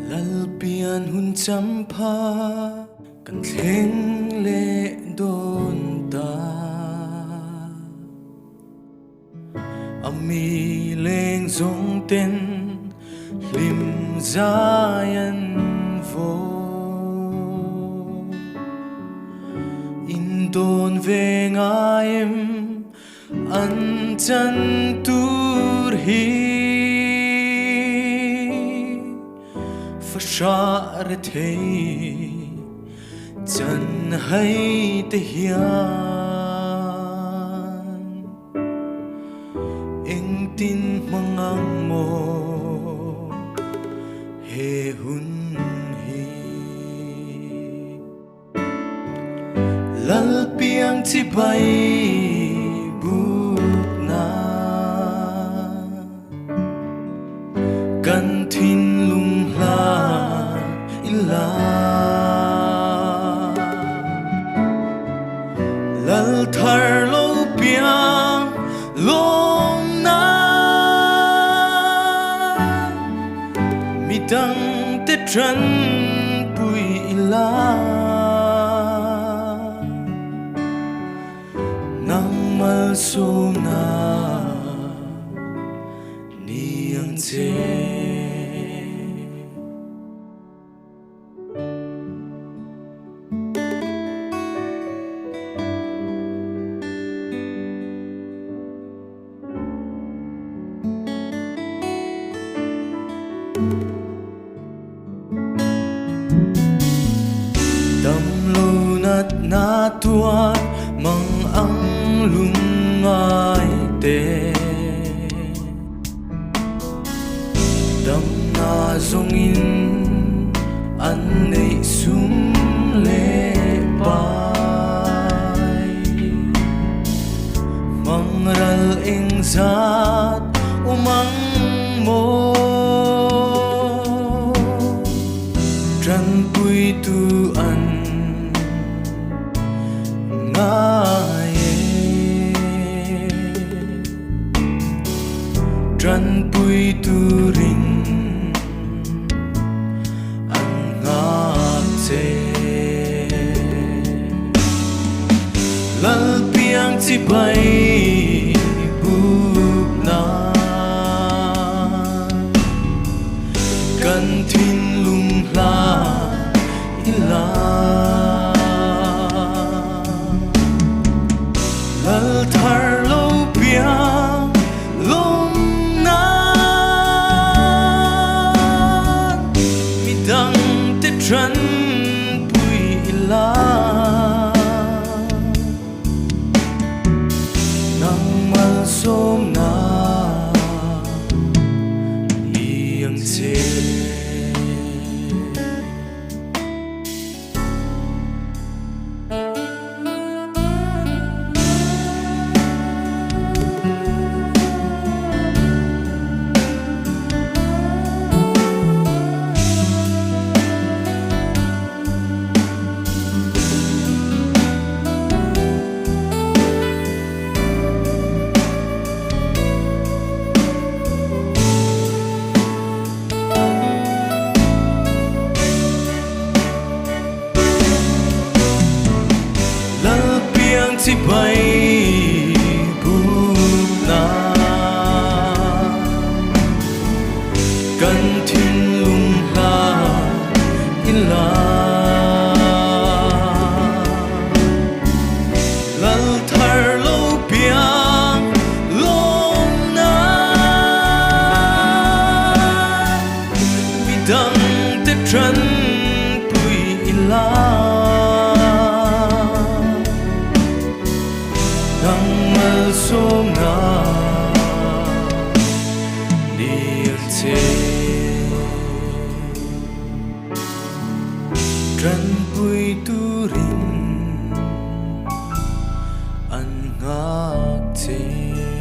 Lalpian hun champa kan thleng le don ta ami leng zong ten lim zayan vo in don ve ngaim an chan tur hi Phật thế chân hay te hian anh tin mangang mo he hun hi lal piang chi bay buk na kan thin lung la ila lal thar lo piang long na mi dang te tran pui ila nang mal so na niang che nat na tuan mang ang lungai te dam na zongin an nei sum le pai mang ral eng zat umang mo tran pui tu an tran pui tu ring an ngak che lal piang chi bay buk na kan thin lung la ila lal thar lo piang long na mi dang te tran pui ila nang mal som na liang che chi bay buk na kan thin lung la ila lal thar lo piang long na mi dang te tran pui ila งอกที